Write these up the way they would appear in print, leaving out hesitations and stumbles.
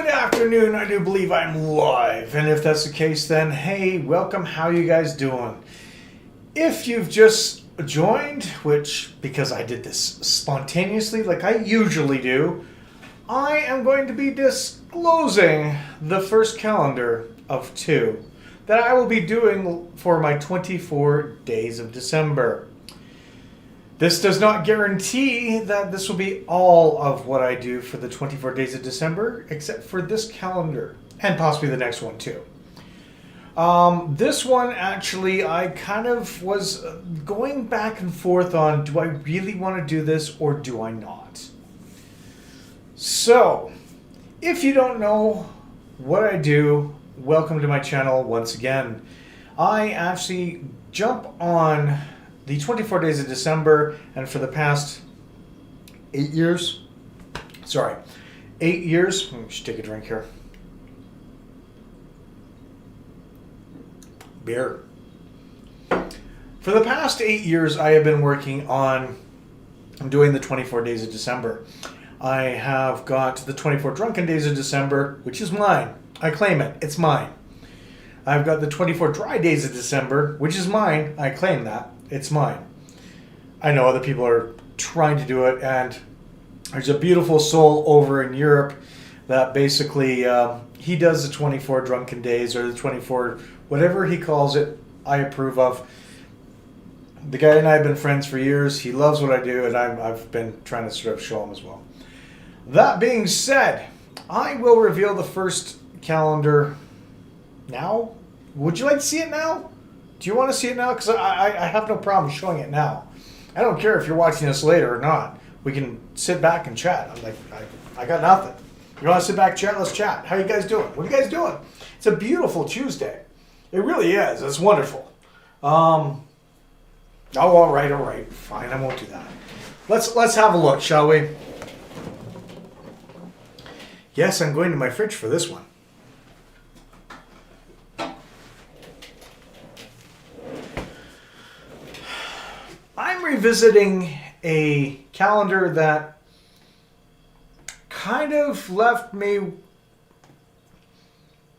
Good afternoon. I do believe I'm live, and if that's the case, then hey, welcome. How you guys doing? If you've just joined, which because I did this spontaneously like I usually do, I am going to be disclosing the first calendar of two that I will be doing for my 24 days of December. This does not guarantee that this will be all of what I do for the 24 days of December, except for this calendar, and possibly the next one too. This one, actually, I kind of was going back and forth on, do I really want to do this or do I not? So, if you don't know what I do, welcome to my channel once again. I actually jump on the 24 days of December, and for the past 8 years, let me just take a drink here. Beer. For the past 8 years, I have been working on doing the 24 days of December. I have got the 24 drunken days of December, which is mine. I claim it. It's mine. I've got the 24 dry days of December, which is mine. I claim that. It's mine. I know other people are trying to do it, and there's a beautiful soul over in Europe that basically he does the 24 drunken days, or the 24 whatever he calls it. I approve of. The guy and I have been friends for years. He loves what I do, and I've been trying to sort of show him as well. That being said, I will reveal the first calendar now. Would you like to see it now? Do you want to see it now? Because I have no problem showing it now. I don't care if you're watching this later or not. We can sit back and chat. I got nothing. You want to sit back and chat? Let's chat. How you guys doing? What are you guys doing? It's a beautiful Tuesday. It really is. It's wonderful. Oh, all right. Fine, I won't do that. Let's have a look, shall we? Yes, I'm going to my fridge for this one. I'm revisiting a calendar that kind of left me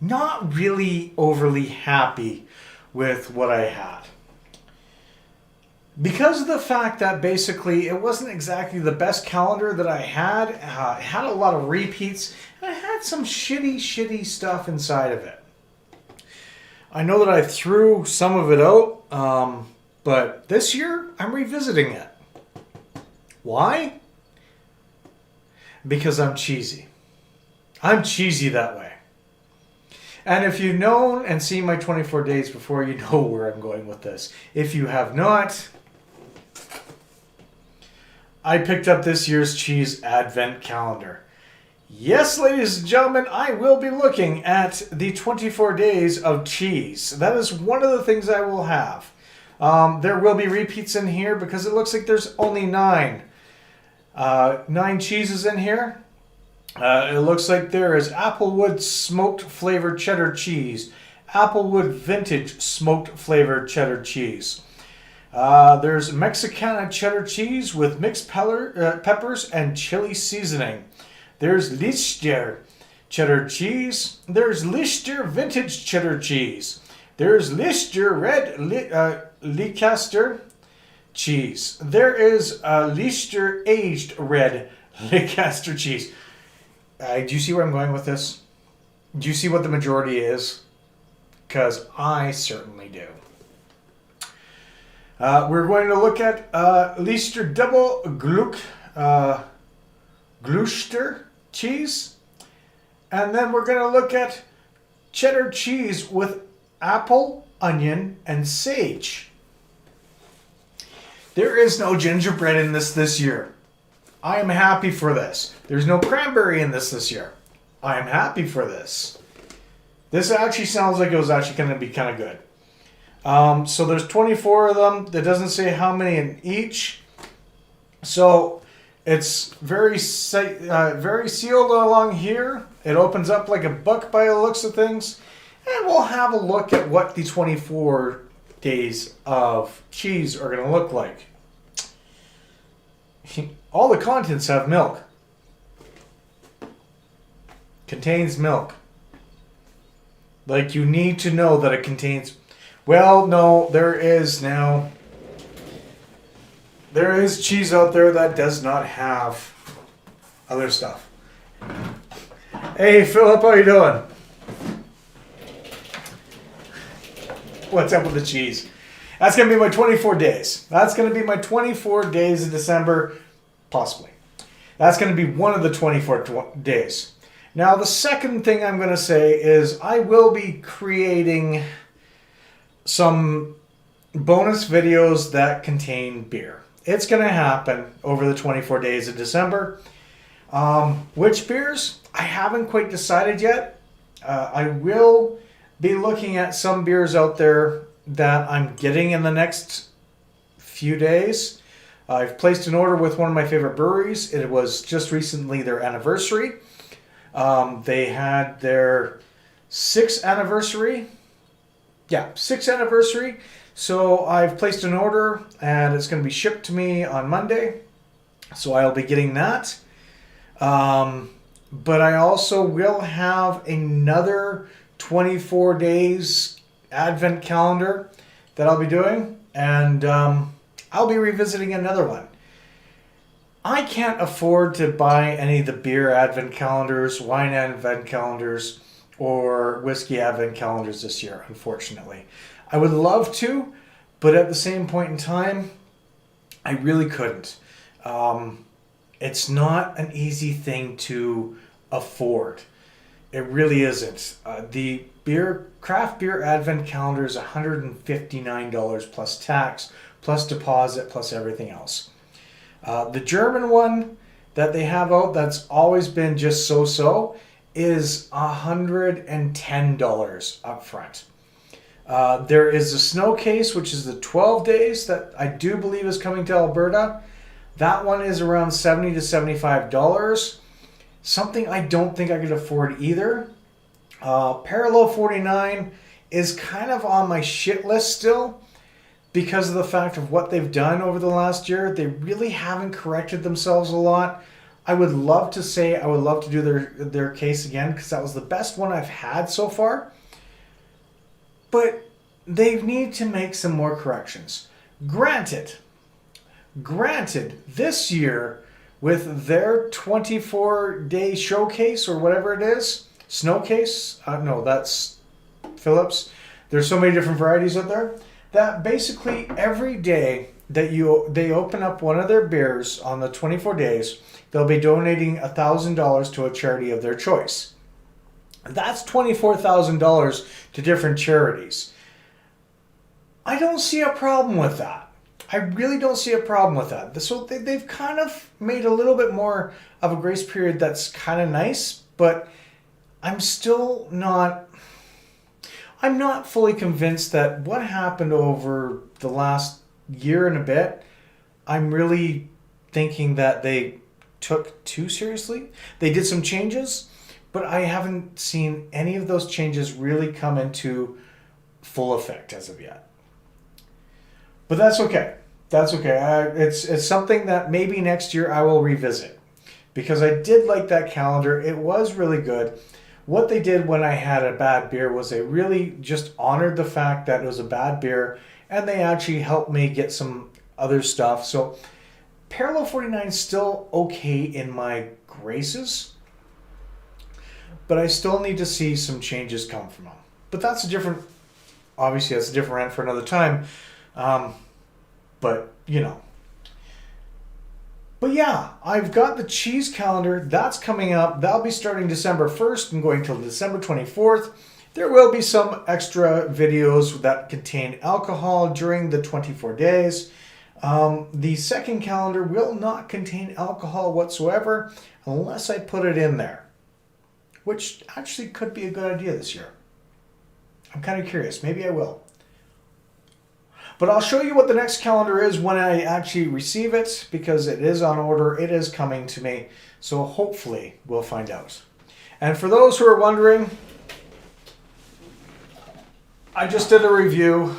not really overly happy with what I had. Because of the fact that basically it wasn't exactly the best calendar that I had. It had a lot of repeats, and I had some shitty stuff inside of it. I know that I threw some of it out, but this year, I'm revisiting it. Why? Because I'm cheesy. I'm cheesy that way. And if you've known and seen my 24 days before, you know where I'm going with this. If you have not, I picked up this year's cheese advent calendar. Yes, ladies and gentlemen, I will be looking at the 24 days of cheese. That is one of the things I will have. There will be repeats in here because it looks like there's only 9 cheeses in here. It looks like there is Applewood smoked flavored cheddar cheese, Applewood vintage smoked flavored cheddar cheese. There's Mexicana cheddar cheese with mixed peppers and chili seasoning. There's Lister cheddar cheese. There's Lister vintage cheddar cheese. There's Lister red Leicester cheese. There is Lister aged red Leicester cheese. Do you see where I'm going with this? Do you see what the majority is? Because I certainly do. We're going to look at Lister double Gloucester cheese. And then we're going to look at cheddar cheese with apple, onion, and sage. There is no gingerbread in this year. I am happy for this. There's no cranberry in this year. I am happy for this. This actually sounds like it was actually going to be kind of good. So there's 24 of them. That doesn't say how many in each. So it's very sealed along here. It opens up like a book by the looks of things. And we'll have a look at what the 24 days of cheese are going to look like. All the contents have milk. Contains milk. Like, you need to know that it contains... Well, no, there is now... There is cheese out there that does not have other stuff. Hey, Philip, how you doing? What's up with the cheese? That's going to be my 24 days. That's going to be my 24 days of December, possibly. That's going to be one of the 24 days. Now, the second thing I'm going to say is I will be creating some bonus videos that contain beer. It's going to happen over the 24 days of December. Which beers? I haven't quite decided yet. I will be looking at some beers out there that I'm getting in the next few days. I've placed an order with one of my favorite breweries. It was just recently their anniversary. They had their 6th anniversary. Yeah, 6th anniversary. So I've placed an order and it's going to be shipped to me on Monday. So I'll be getting that. But I also will have another 24 days Advent calendar that I'll be doing. And I'll be revisiting another one. I can't afford to buy any of the beer Advent calendars, wine Advent calendars, or whiskey Advent calendars this year, unfortunately. I would love to, but at the same point in time, I really couldn't. It's not an easy thing to afford. It really isn't. The craft beer Advent calendar is $159 plus tax, plus deposit, plus everything else. The German one that they have out that's always been just so-so is $110 up front. There is a snow case, which is the 12 days that I do believe is coming to Alberta. That one is around $70 to $75. Something I don't think I could afford either. Parallel 49 is kind of on my shit list still because of the fact of what they've done over the last year. They really haven't corrected themselves a lot. I would love to say I would love to do their case again because that was the best one I've had so far. But they need to make some more corrections. Granted, this year with their 24-day showcase or whatever it is, snow case, no, that's Phillips. There's so many different varieties out there that basically every day that they open up one of their beers on the 24 days, they'll be donating $1,000 to a charity of their choice. That's $24,000 to different charities. I don't see a problem with that. I really don't see a problem with that. So they've kind of made a little bit more of a grace period that's kind of nice, but I'm not fully convinced that what happened over the last year and a bit, I'm really thinking that they took too seriously. They did some changes, but I haven't seen any of those changes really come into full effect as of yet. But that's okay. That's okay. It's something that maybe next year I will revisit because I did like that calendar. It was really good. What they did when I had a bad beer was they really just honored the fact that it was a bad beer and they actually helped me get some other stuff. So Parallel 49 is still okay in my graces, but I still need to see some changes come from them. But that's a different rant for another time. But, you know. But yeah, I've got the cheese calendar. That's coming up. That'll be starting December 1st and going till December 24th. There will be some extra videos that contain alcohol during the 24 days. The second calendar will not contain alcohol whatsoever unless I put it in there, which actually could be a good idea this year. I'm kind of curious. Maybe I will. But I'll show you what the next calendar is when I actually receive it because it is on order. It is coming to me. So hopefully we'll find out. And for those who are wondering, I just did a review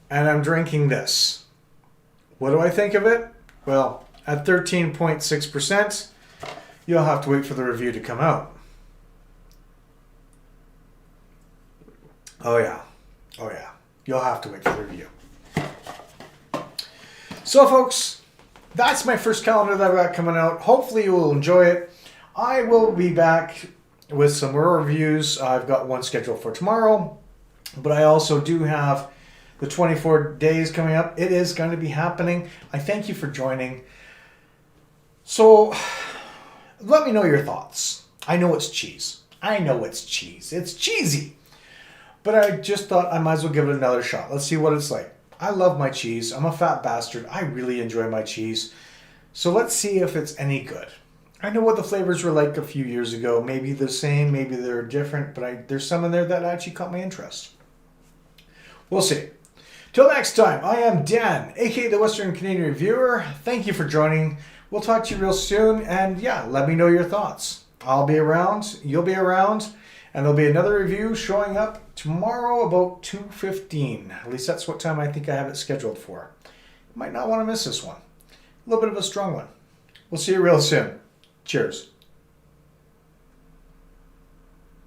and I'm drinking this. What do I think of it? Well, at 13.6%, you'll have to wait for the review to come out. Oh yeah. Oh yeah. You'll have to wait for the review. So folks, that's my first calendar that I've got coming out. Hopefully you will enjoy it. I will be back with some more reviews. I've got one scheduled for tomorrow, but I also do have the 24 days coming up. It is going to be happening. I thank you for joining. So let me know your thoughts. I know it's cheese. I know it's cheese. It's cheesy. But I just thought I might as well give it another shot. Let's see what it's like. I love my cheese. I'm a fat bastard. I really enjoy my cheese. So let's see if it's any good. I know what the flavors were like a few years ago. Maybe the same, maybe they're different, but there's some in there that actually caught my interest. We'll see. Till next time, I am Dan, aka the Western Canadian Reviewer. Thank you for joining. We'll talk to you real soon, and yeah, let me know your thoughts. I'll be around, you'll be around, and there'll be another review showing up tomorrow about 2:15. At least that's what time I think I have it scheduled for. You might not want to miss this one. A little bit of a strong one. We'll see you real soon. Cheers.